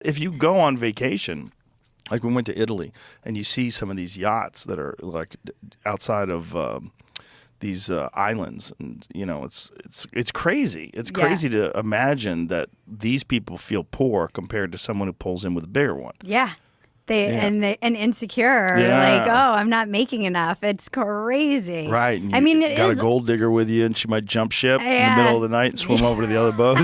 if you go on vacation, like we went to Italy, and you see some of these yachts that are like outside of these islands, and it's crazy. It's crazy to imagine that these people feel poor compared to someone who pulls in with a bigger one. Yeah. And insecure, like, oh, I'm not making enough. It's crazy. Right. And I mean, it got is a gold digger with you, and she might jump ship in the middle of the night and swim over to the other boat.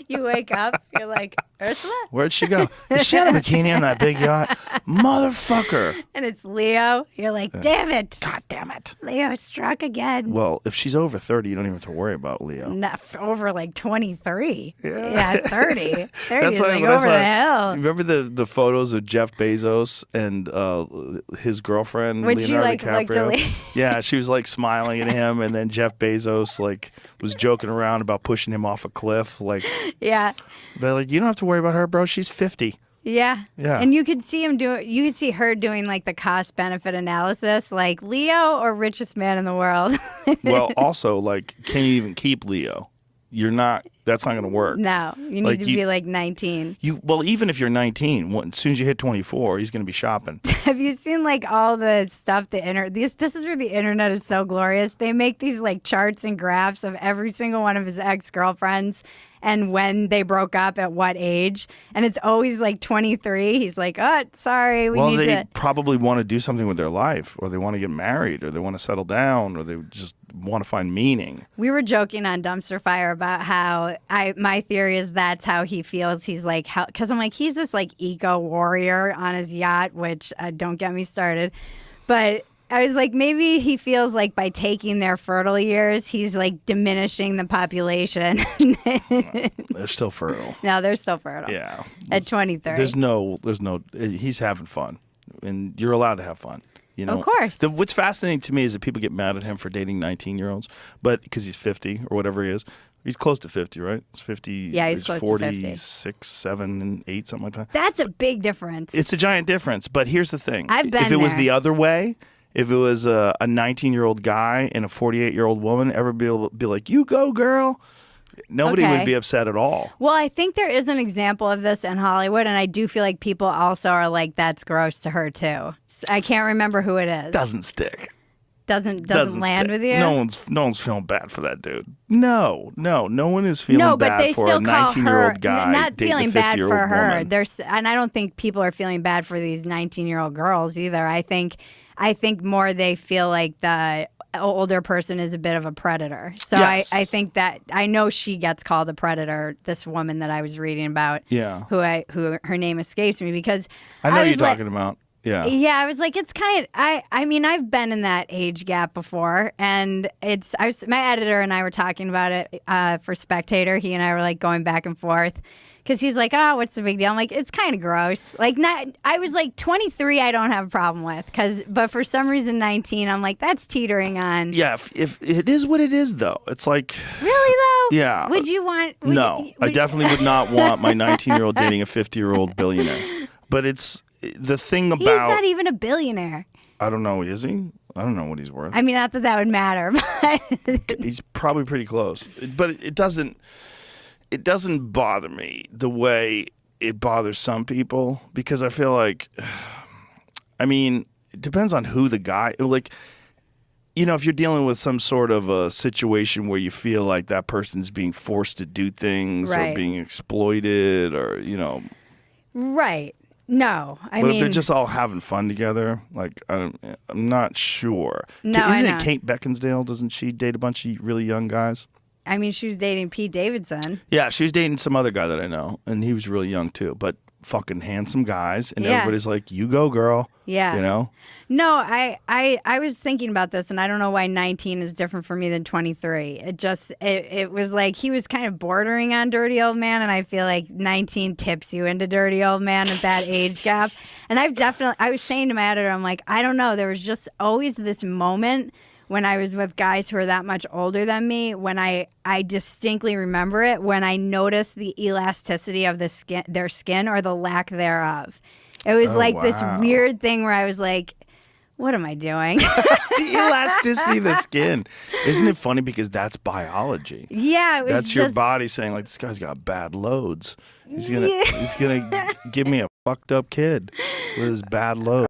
You wake up, you're like, Ursula? Where'd she go? Is she on a bikini on that big yacht? Motherfucker. And it's Leo. You're like, damn it. God damn it. Leo struck again. Well, if she's over 30, you don't even have to worry about Leo. Not over like 23. Yeah, 30. 30 That's is like over the hill. Remember the photos of Jeff Bezos and his girlfriend, Would Leonardo she like DiCaprio? Yeah, she was like smiling at him, and then Jeff Bezos like was joking around about pushing him off a cliff. Like, yeah. But like, you don't have to worry about her, bro. She's 50. Yeah. And you could see you could see her doing like the cost benefit analysis, like Leo or richest man in the world. Well, also, like, can you even keep Leo? That's not going to work. No, you need to be like 19. Well, even if you're 19, as soon as you hit 24, he's going to be shopping. Have you seen like all the stuff this is where the internet is so glorious. They make these like charts and graphs of every single one of his ex-girlfriends and when they broke up at what age. And it's always like 23. He's like, oh, sorry, we need to. Well, they probably want to do something with their life, or they want to get married, or they want to settle down, or they just want to find meaning. We were joking on Dumpster Fire about how my theory is that's how he feels. He's like, because I'm like, he's this like eco warrior on his yacht, which don't get me started. But I was like, maybe he feels like by taking their fertile years, he's like diminishing the population. They're still fertile. No, they're still fertile. Yeah. At 23. There's no, he's having fun, and you're allowed to have fun. You know? Of course. What's fascinating to me is that people get mad at him for dating 19-year-olds, but because he's 50 or whatever he is. He's close to 50, right? It's 50. Yeah, he's close to 50. 46, 7, and 8, something like that. That's a big difference. It's a giant difference, but here's the thing. I've been If it was there. the other way, if it was a 19-year-old guy and a 48-year-old woman, everybody be like, you go, girl. Nobody would be upset at all. Well, I think there is an example of this in Hollywood, and I do feel like people also are like, that's gross to her, too. I can't remember who it is. Doesn't stick. Doesn't land stick. with you? No one's feeling bad for that dude. No one is feeling bad for a 19-year-old guy not dating feeling a bad 50-year-old for her. woman. And I don't think people are feeling bad for these 19-year-old girls either. I think more they feel like the older person is a bit of a predator. So yes. I think that I know she gets called a predator. This woman that I was reading about, who her name escapes me because I know you're talking about. Yeah. Yeah, I was like, it's kind of, I mean, I've been in that age gap before, and my editor and I were talking about it for Spectator. He and I were like going back and forth because he's like, oh, what's the big deal? I'm like, it's kind of gross. Like, I was like 23, I don't have a problem with, but for some reason 19, I'm like, that's teetering on. Yeah, if it is what it is, though. It's like. Really, though? Yeah. Would you want. I definitely would not want my 19-year-old dating a 50-year-old billionaire. But it's. The thing about... He's not even a billionaire. I don't know. Is he? I don't know what he's worth. I mean, not that that would matter, but... He's probably pretty close. But it doesn't bother me the way it bothers some people, because I feel like... I mean, it depends on who the guy... Like, you know, if you're dealing with some sort of a situation where you feel like that person's being forced to do things or being exploited or, you know... Right. No, I mean, but if they're just all having fun together, like I'm not sure. No, isn't it Kate Beckinsale? Doesn't she date a bunch of really young guys? I mean, she was dating Pete Davidson. Yeah, she was dating some other guy that I know, and he was really young too. But fucking handsome guys, and everybody's like, "You go, girl." Yeah, you know. No, I was thinking about this, and I don't know why 19 is different for me than 23. It was like he was kind of bordering on dirty old man, and I feel like 19 tips you into dirty old man at that age gap. And I was saying to my editor, I'm like, I don't know, there was just always this moment when I was with guys who are that much older than me, when I distinctly remember it, when I noticed the elasticity of their skin or the lack thereof. It was this weird thing where I was like, what am I doing? The elasticity of the skin. Isn't it funny because that's biology? Yeah. That's your body saying, like, this guy's got bad loads. He's gonna give me a fucked up kid with his bad load.